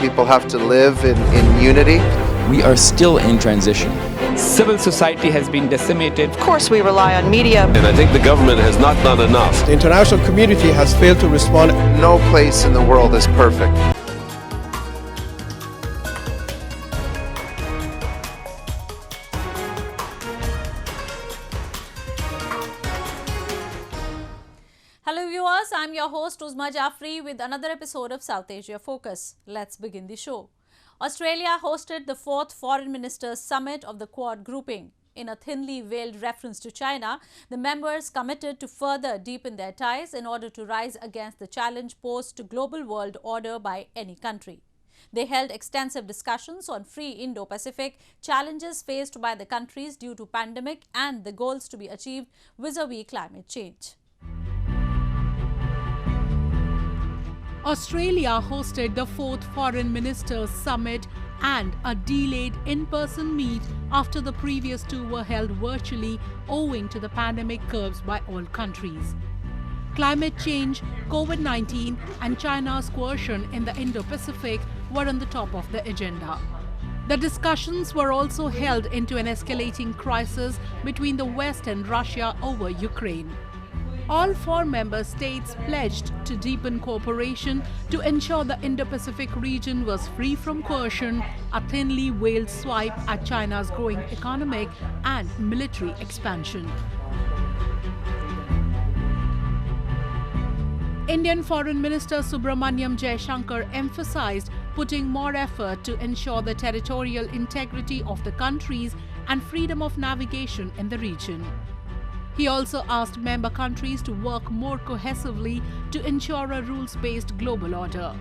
People have to live in unity. We are still in transition. Civil society has been decimated. Of course, we rely on media. And I think the government has not done enough. The international community has failed to respond. No place in the world is perfect. Hello viewers, I'm your host Uzma Jaffrey with another episode of South Asia Focus. Let's begin the show. Australia hosted the 4th Foreign Ministers Summit of the Quad grouping. In a thinly veiled reference to China, the members committed to further deepen their ties in order to rise against the challenge posed to global world order by any country. They held extensive discussions on free Indo-Pacific, challenges faced by the countries due to pandemic and the goals to be achieved vis-a-vis climate change. Australia hosted the 4th Foreign Ministers Summit and a delayed in-person meet after the previous two were held virtually owing to the pandemic curbs by all countries. Climate change, COVID-19 and China's coercion in the Indo-Pacific were on the top of the agenda. The discussions were also held into an escalating crisis between the West and Russia over Ukraine. All 4 member states pledged to deepen cooperation to ensure the Indo-Pacific region was free from coercion, a thinly veiled swipe at China's growing economic and military expansion. Indian Foreign Minister Subramanyam Jaishankar emphasized putting more effort to ensure the territorial integrity of the countries and freedom of navigation in the region. He also asked member countries to work more cohesively to ensure a rules-based global order.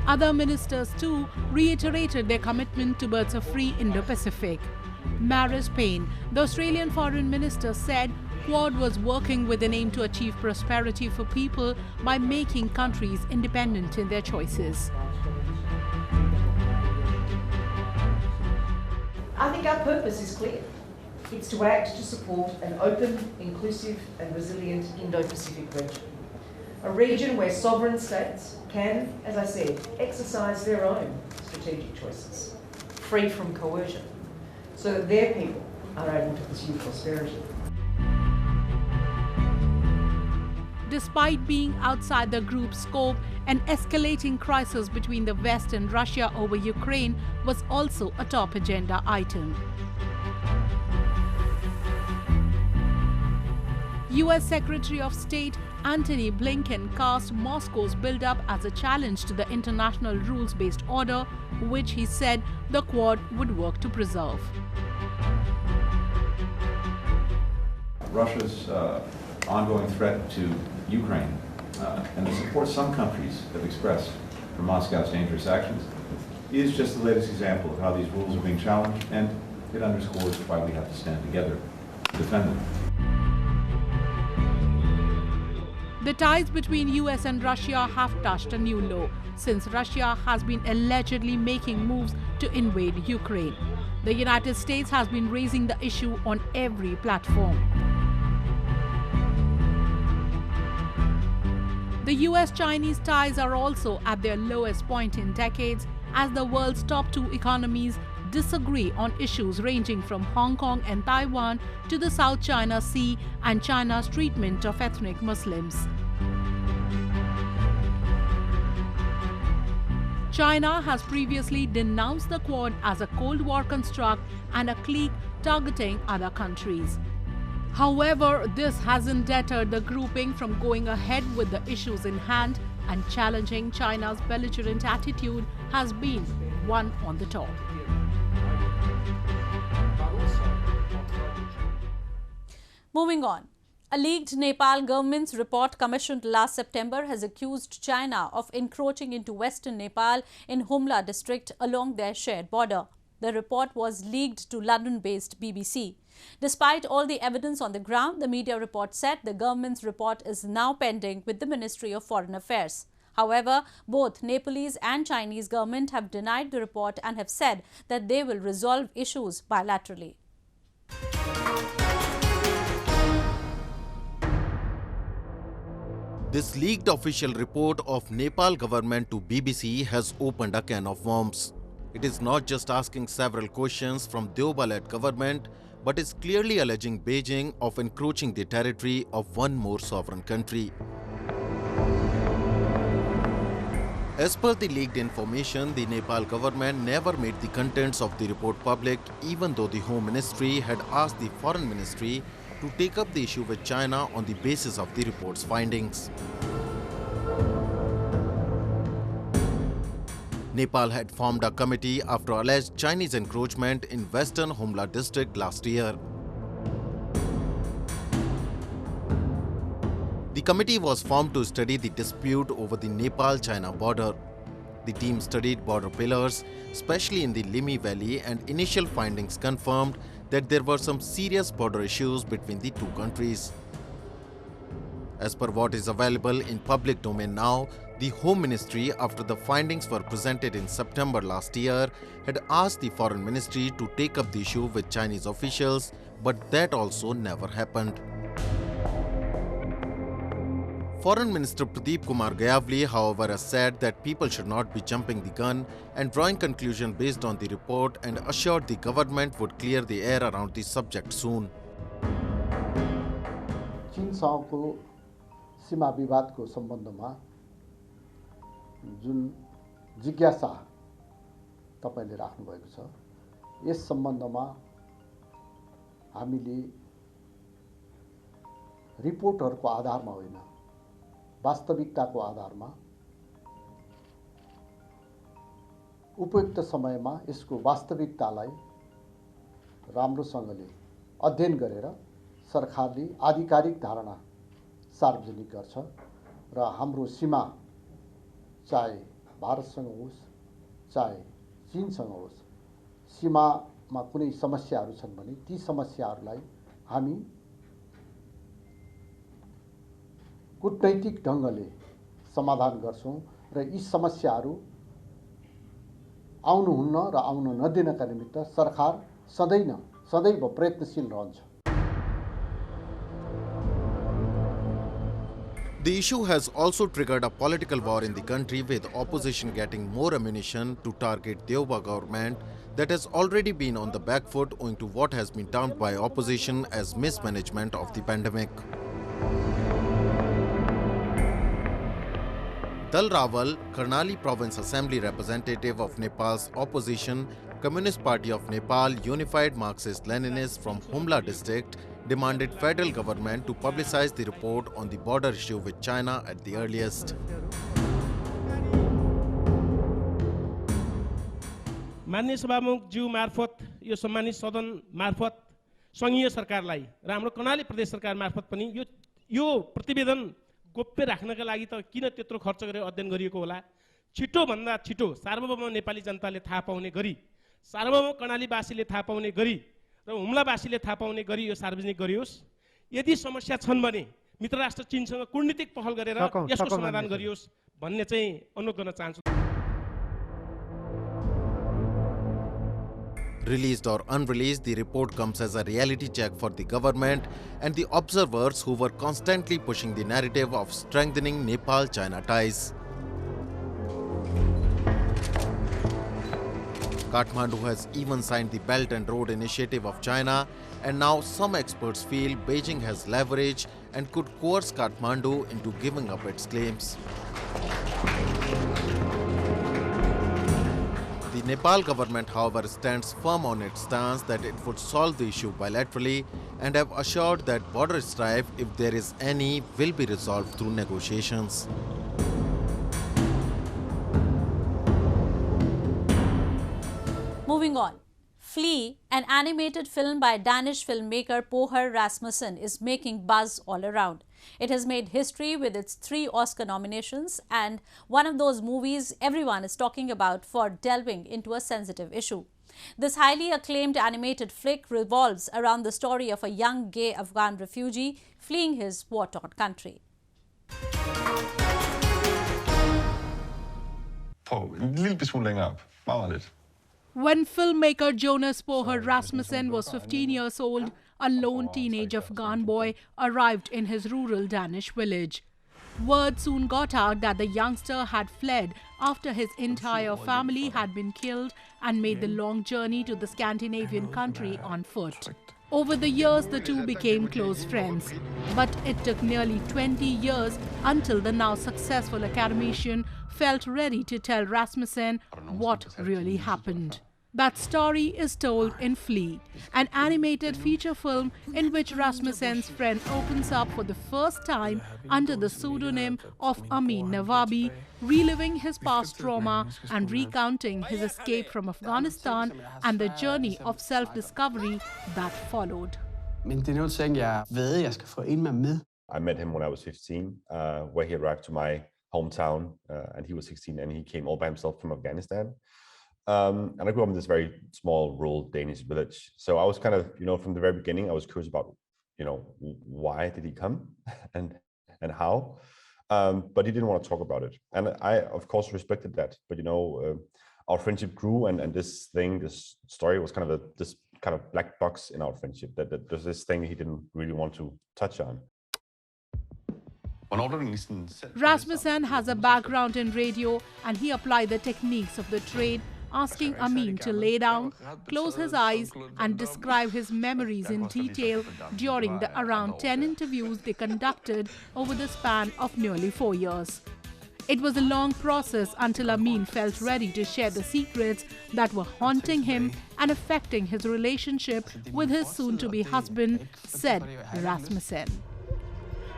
Other ministers too reiterated their commitment towards a free Indo-Pacific. Maris Payne, the Australian Foreign Minister, said Quad was working with an aim to achieve prosperity for people by making countries independent in their choices. I think our purpose is clear. It's to act to support an open, inclusive and resilient Indo-Pacific region. A region where sovereign states can, as I said, exercise their own strategic choices, free from coercion, so that their people are able to pursue prosperity. Despite being outside the group's scope, an escalating crisis between the West and Russia over Ukraine was also a top agenda item. US Secretary of State Antony Blinken cast Moscow's build-up as a challenge to the international rules-based order, which he said the Quad would work to preserve. Russia's ongoing threat to Ukraine and the support some countries have expressed for Moscow's dangerous actions is just the latest example of how these rules are being challenged, and it underscores why we have to stand together to defend them. The ties between US and Russia have touched a new low since Russia has been allegedly making moves to invade Ukraine. The United States has been raising the issue on every platform. The US-Chinese ties are also at their lowest point in decades as the world's top 2 economies disagree on issues ranging from Hong Kong and Taiwan to the South China Sea and China's treatment of ethnic Muslims. China has previously denounced the Quad as a Cold War construct and a clique targeting other countries. However, this hasn't deterred the grouping from going ahead with the issues in hand, and challenging China's belligerent attitude has been one on the top. Moving on. A leaked Nepal government's report commissioned last September has accused China of encroaching into western Nepal in Humla district along their shared border. The report was leaked to London-based BBC. Despite all the evidence on the ground, the media report said the government's report is now pending with the Ministry of Foreign Affairs. However, both Nepalese and Chinese government have denied the report and have said that they will resolve issues bilaterally. This leaked official report of Nepal government to BBC has opened a can of worms. It is not just asking several questions from Deoba-led government, but is clearly alleging Beijing of encroaching the territory of one more sovereign country. As per the leaked information, the Nepal government never made the contents of the report public, even though the Home Ministry had asked the Foreign Ministry to take up the issue with China on the basis of the report's findings. Nepal had formed a committee after alleged Chinese encroachment in western Humla district last year. The committee was formed to study the dispute over the Nepal-China border. The team studied border pillars, especially in the Limi Valley, and initial findings confirmed that there were some serious border issues between the two countries. As per what is available in public domain now, the Home Ministry, after the findings were presented in September last year, had asked the Foreign Ministry to take up the issue with Chinese officials, but that also never happened. Foreign Minister Pradeep Kumar Gayavli, however, has said that people should not be jumping the gun and drawing conclusion based on the report, and assured the government would clear the air around the subject soon. चीनसँगको सीमा विवादको सम्बन्धमा जुन जिज्ञासा तपाईले राख्नु भएको छ, yes सम्बन्धमा हामीले रिपोर्टहरुको आधारमा होइन, वास्तविकताको आधारमा उपयुक्त समयमा यसको वास्तविकतालाई राम्रोसँगले अध्ययन गरेर सरकारले आधिकारिक धारणा सार्वजनिक गर्छ र हाम्रो सीमा चाहे भारतसँग होस् चाहे चीनसँग होस्, सीमामा कुनै समस्याहरू छन् भने ती समस्याहरूलाई हामी कूटनैतिक ढंगले समाधान गर्छौं र यी समस्याहरू आउनुहुन्न र आउन नदिनका निमित्त सरकार सदैव प्रयत्नशील रहन्छ। The issue has also triggered a political war in the country, with opposition getting more ammunition to target Deoba government that has already been on the back foot owing to what has been termed by opposition as mismanagement of the pandemic. Dal Rawal, Karnali Province Assembly representative of Nepal's opposition, Communist Party of Nepal Unified Marxist-Leninists from Humla district, demanded federal government to publicize the report on the border issue with China at the earliest. माननीय सभामुख ज्यू मार्फत यो सम्मानित सदन मार्फत संघीय सरकारलाई र हाम्रो कर्णाली प्रदेश सरकार मार्फत पनि यो प्रतिवेदन गोप्य राख्नका लागि त किन त्यत्रो खर्च गरेर अध्ययन गरिएको होला, छिटो भन्दा छिटो सार्वभौम नेपाली जनताले थाहा पाउने गरी, सार्वभौम कर्णालीवासीले थाहा पाउने गरी र हुम्लावासीले थाहा पाउने गरी यो सार्वजनिक गरियोस्। यदि समस्या छन् भने मित्र राष्ट्र चीनसँग कूटनीतिक पहल गरेर यसको समाधान गरियोस् भन्ने चाहिँ अनुरोध गर्न चाहन्छु। Released or unreleased, the report comes as a reality check for the government and the observers who were constantly pushing the narrative of strengthening Nepal-China ties. Kathmandu has even signed the Belt and Road Initiative of China, and now some experts feel Beijing has leverage and could coerce Kathmandu into giving up its claims. The Nepal government, however, stands firm on its stance that it would solve the issue bilaterally and have assured that border strife, if there is any, will be resolved through negotiations. Moving on. Flea, an animated film by Danish filmmaker Poher Rasmussen, is making buzz all around. It has made history with its 3 Oscar nominations and one of those movies everyone is talking about for delving into a sensitive issue. This highly acclaimed animated flick revolves around the story of a young gay Afghan refugee fleeing his war-torn country. When filmmaker Jonas Poher Rasmussen was 15 years old, a lone teenage Afghan boy arrived in his rural Danish village. Word soon got out that the youngster had fled after his entire family had been killed and made the long journey to the Scandinavian country on foot. Over the years, the two became close friends, but it took nearly 20 years until the now successful academician felt ready to tell Rasmussen what really happened. That story is told in Flea, an animated feature film in which Rasmussen's friend opens up for the first time under the pseudonym of Amin Nawabi, reliving his past trauma and recounting his escape from Afghanistan and the journey of self-discovery that followed. Men det er nogle ting, jeg ved, jeg skal få ind mig med. I met him when I was 15, where he arrived to my hometown, and he was 16, and he came all by himself from Afghanistan. And I grew up in this very small rural Danish village. So I was kind of, from the very beginning, I was curious about, why did he come and how? But he didn't want to talk about it. And I, of course, respected that. But, our friendship grew, and this story was kind of this kind of black box in our friendship, that there's this thing he didn't really want to touch on. Rasmussen has a background in radio, and he applied the techniques of the trade, asking Amin to lay down, close his eyes and describe his memories in detail during the around 10 interviews they conducted over the span of nearly 4 years. It was a long process until Amin felt ready to share the secrets that were haunting him and affecting his relationship with his soon-to-be husband, said Rasmussen.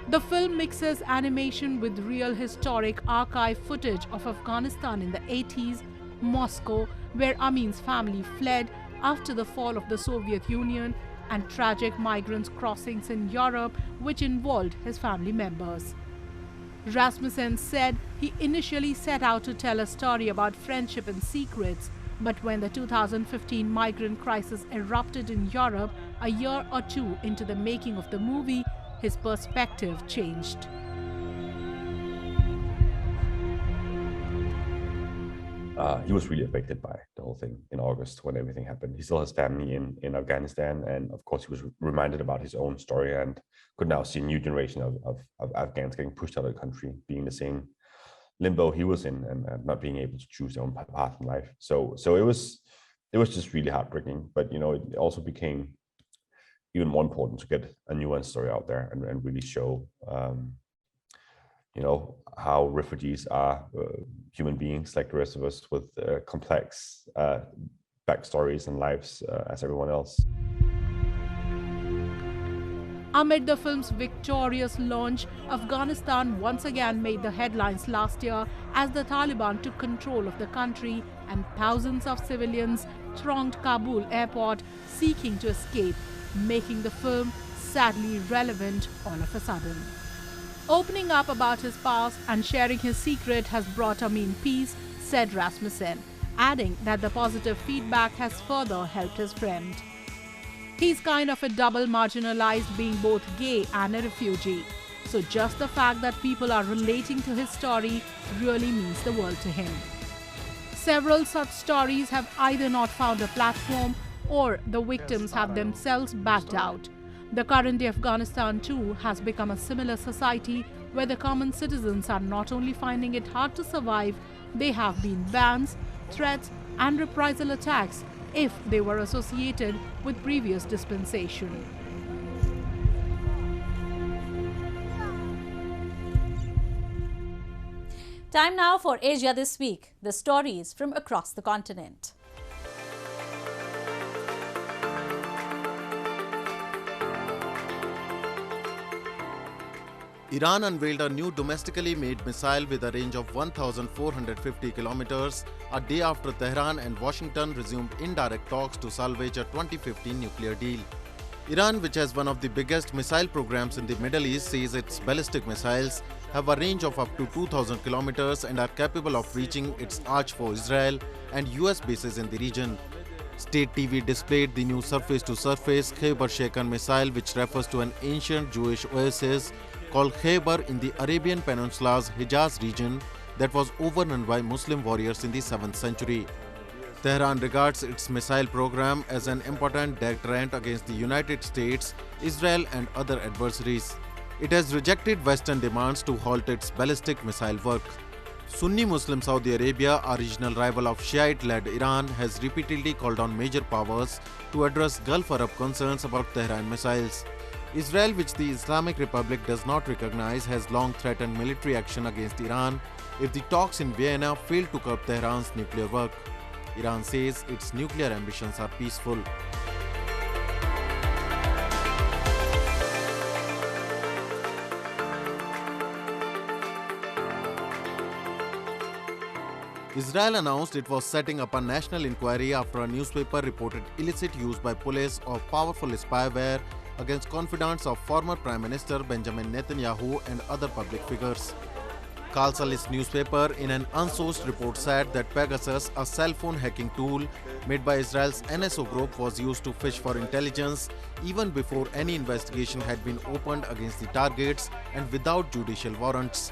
The film mixes animation with real historic archive footage of Afghanistan in the 80s, Moscow, where Amin's family fled after the fall of the Soviet Union, and tragic migrants' crossings in Europe, which involved his family members. Rasmussen said he initially set out to tell a story about friendship and secrets, but when the 2015 migrant crisis erupted in Europe a year or two into the making of the movie, his perspective changed. He was really affected by the whole thing in August when everything happened. He still has family in Afghanistan, and of course he was reminded about his own story and could now see a new generation of Afghans getting pushed out of the country, being the same limbo he was in, and not being able to choose their own path in life. So it was just really heartbreaking. But it also became even more important to get a nuanced story out there and really show how refugees are human beings like the rest of us, with complex backstories and lives as everyone else. Amid the film's victorious launch, Afghanistan once again made the headlines last year as the Taliban took control of the country and thousands of civilians thronged Kabul airport seeking to escape, making the film sadly relevant all of a sudden. Opening up about his past and sharing his secret has brought Amin peace, said Rasmussen, adding that the positive feedback has further helped his friend. He's kind of a double marginalized, being both gay and a refugee. So just the fact that people are relating to his story really means the world to him. Several such stories have either not found a platform or the victims have themselves backed out. The current day Afghanistan too has become a similar society where the common citizens are not only finding it hard to survive, they have been bans, threats and reprisal attacks if they were associated with previous dispensation. Time now for Asia This Week, the stories from across the continent. Iran unveiled a new domestically made missile with a range of 1,450 kilometers a day after Tehran and Washington resumed indirect talks to salvage a 2015 nuclear deal. Iran, which has one of the biggest missile programs in the Middle East, says its ballistic missiles have a range of up to 2,000 kilometers and are capable of reaching its arch for Israel and US bases in the region. State TV displayed the new surface-to-surface Khaybar-Shekan missile, which refers to an ancient Jewish oasis called Khaybar in the Arabian Peninsula's Hijaz region that was overrun by Muslim warriors in the 7th century. Tehran regards its missile program as an important deterrent against the United States, Israel and other adversaries. It has rejected Western demands to halt its ballistic missile work. Sunni Muslim Saudi Arabia, a regional rival of Shiite-led Iran, has repeatedly called on major powers to address Gulf Arab concerns about Tehran missiles. Israel, which the Islamic Republic does not recognize, has long threatened military action against Iran if the talks in Vienna fail to curb Tehran's nuclear work. Iran says its nuclear ambitions are peaceful. Israel announced it was setting up a national inquiry after a newspaper reported illicit use by police of powerful spyware against confidants of former Prime Minister Benjamin Netanyahu and other public figures. Khalsalist newspaper in an unsourced report said that Pegasus, a cell phone hacking tool made by Israel's NSO group, was used to fish for intelligence even before any investigation had been opened against the targets and without judicial warrants.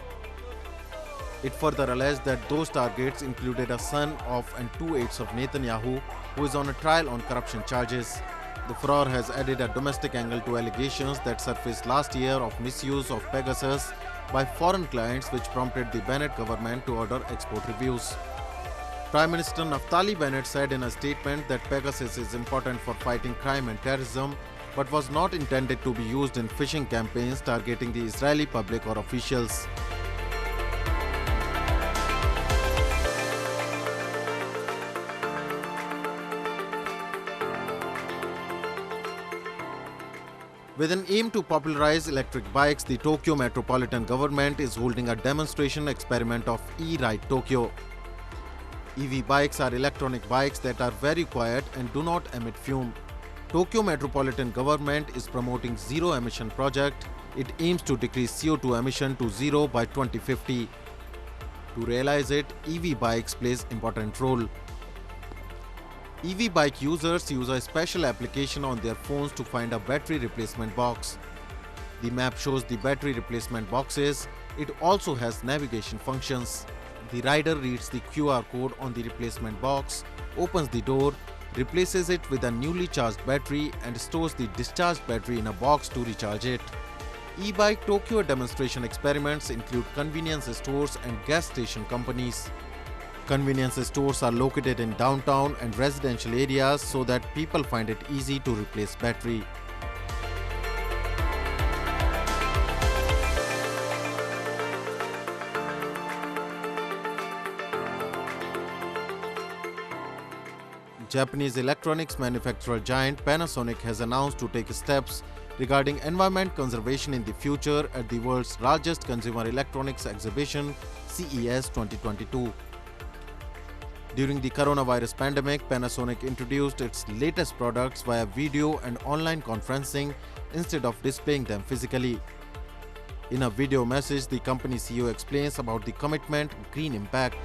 It further alleged that those targets included a son of and 2 aides of Netanyahu, who is on a trial on corruption charges. The furor has added a domestic angle to allegations that surfaced last year of misuse of Pegasus by foreign clients, which prompted the Bennett government to order export reviews. Prime Minister Naftali Bennett said in a statement that Pegasus is important for fighting crime and terrorism, but was not intended to be used in phishing campaigns targeting the Israeli public or officials. With an aim to popularize electric bikes, the Tokyo Metropolitan Government is holding a demonstration experiment of E-Ride Tokyo. EV bikes are electronic bikes that are very quiet and do not emit fume. Tokyo Metropolitan Government is promoting Zero Emission Project. It aims to decrease CO2 emission to zero by 2050. To realize it, EV bikes plays important role. EV bike users use a special application on their phones to find a battery replacement box. The map shows the battery replacement boxes. It also has navigation functions. The rider reads the QR code on the replacement box, opens the door, replaces it with a newly charged battery and stores the discharged battery in a box to recharge it. E-bike Tokyo demonstration experiments include convenience stores and gas station companies. Convenience stores are located in downtown and residential areas so that people find it easy to replace battery. Japanese electronics manufacturer giant Panasonic has announced to take steps regarding environment conservation in the future at the world's largest consumer electronics exhibition, CES 2022. During the coronavirus pandemic, Panasonic introduced its latest products via video and online conferencing instead of displaying them physically. In a video message, the company CEO explains about the commitment Green Impact.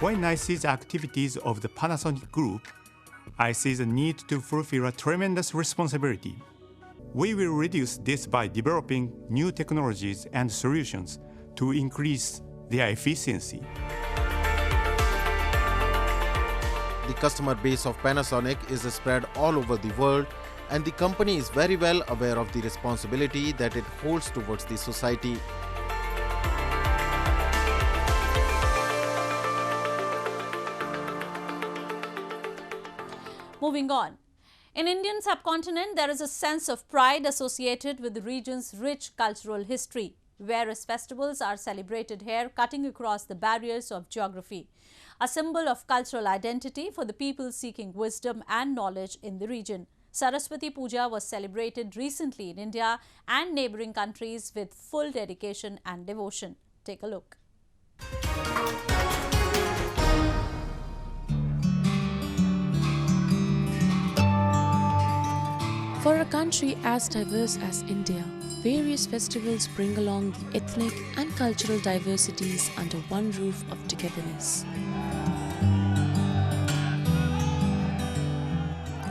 When I see the activities of the Panasonic Group, I see the need to fulfill a tremendous responsibility. We will reduce this by developing new technologies and solutions to increase their efficiency. The customer base of Panasonic is spread all over the world, and the company is very well aware of the responsibility that it holds towards the society. Moving on. In Indian subcontinent, there is a sense of pride associated with the region's rich cultural history. Various festivals are celebrated here, cutting across the barriers of geography. A symbol of cultural identity for the people seeking wisdom and knowledge in the region. Saraswati Puja was celebrated recently in India and neighboring countries with full dedication and devotion. Take a look. For a country as diverse as India, various festivals bring along the ethnic and cultural diversities under one roof of togetherness.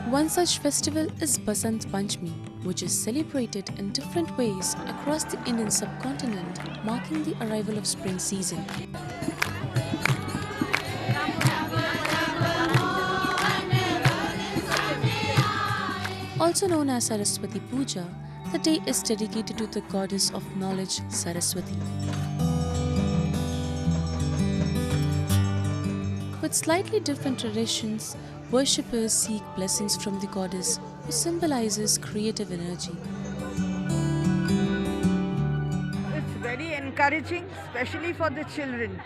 One such festival is Basant Panchami, which is celebrated in different ways across the Indian subcontinent, marking the arrival of spring season. Also known as Saraswati Puja, the day is dedicated to the goddess of knowledge, Saraswati. With slightly different traditions, worshippers seek blessings from the goddess, who symbolizes creative energy. It's very encouraging, especially for the children.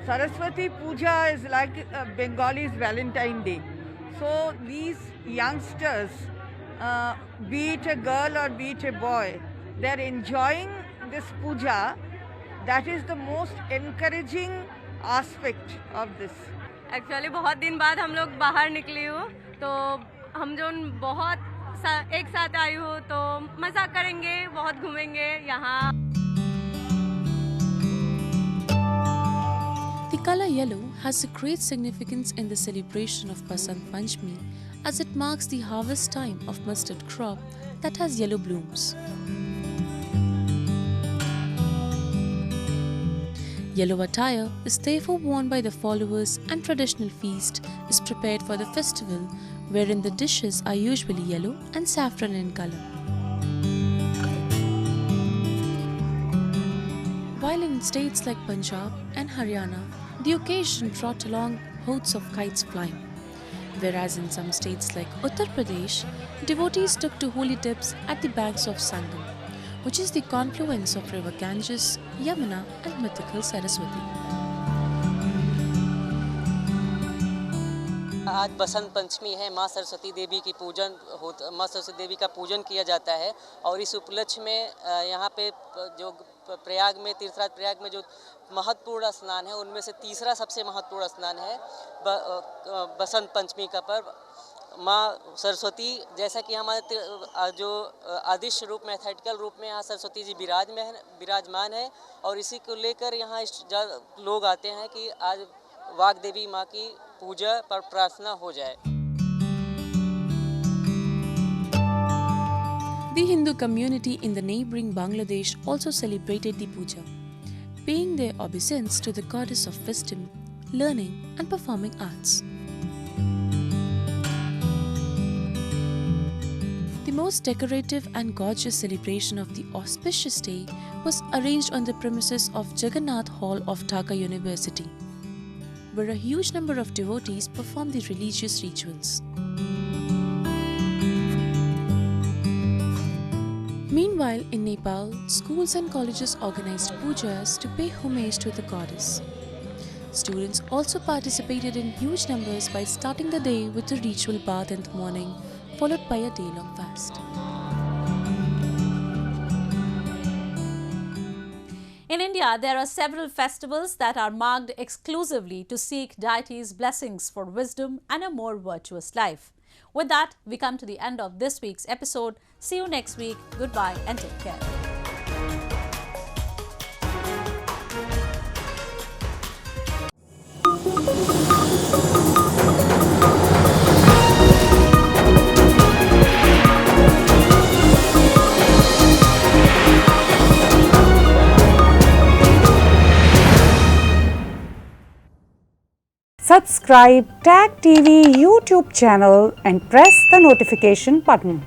Saraswati Puja is like Bengalis' Valentine Day. So these youngsters, be it a girl or be it a boy, they're enjoying this puja. That is the most encouraging aspect of this. Actually बहुत दिन बाद हम लोग बाहर निकली हो तो हम जो बहुत एक साथ आई हो तो मज़ा करेंगे, बहुत घूमेंगे यहाँ. The color yellow has a great significance in the celebration of Basant Panchami, as it marks the harvest time of mustard crop that has yellow blooms. Yellow attire is therefore worn by the followers, and traditional feast is prepared for the festival, wherein the dishes are usually yellow and saffron in color. While in states like Punjab and Haryana, the occasion brought along hordes of kites flying, whereas in some states like Uttar Pradesh, devotees took to holy dips at the banks of Sangam, which is the confluence of river Ganges, Yamuna and mythical Saraswati. आज बसंत पंचमी है, माँ सरस्वती देवी की माँ सरस्वती देवी का पूजन किया जाता है और इस उपलक्ष्य में यहाँ पे जो प्रयाग में तीर्थराज प्रयाग में जो महत्वपूर्ण स्नान है उनमें से तीसरा सबसे महत्वपूर्ण स्नान है बसंत पंचमी का पर्व. माँ सरस्वती जैसा कि हमारे जो आदिश रूप में एथेटिकल रूप में यहाँ सरस्वती जी विराजमान है और इसी को लेकर यहाँ लोग आते हैं कि आज वाग देवी माँ की पूजा पर प्रार्थना हो जाए. The Hindu community in the neighboring Bangladesh also celebrated the puja, paying their obeisance to the goddess of wisdom, learning and performing arts. The most decorative and gorgeous celebration of the auspicious day was arranged on the premises of Jagannath Hall of Dhaka University, where a huge number of devotees performed the religious rituals. Meanwhile, in Nepal, schools and colleges organized pujas to pay homage to the goddess. Students also participated in huge numbers by starting the day with a ritual bath in the morning, followed by a day-long fast. In India, there are several festivals that are marked exclusively to seek deities' blessings for wisdom and a more virtuous life. With that, we come to the end of this week's episode. See you next week. Goodbye and take care. Subscribe TAG TV YouTube channel and press the notification button.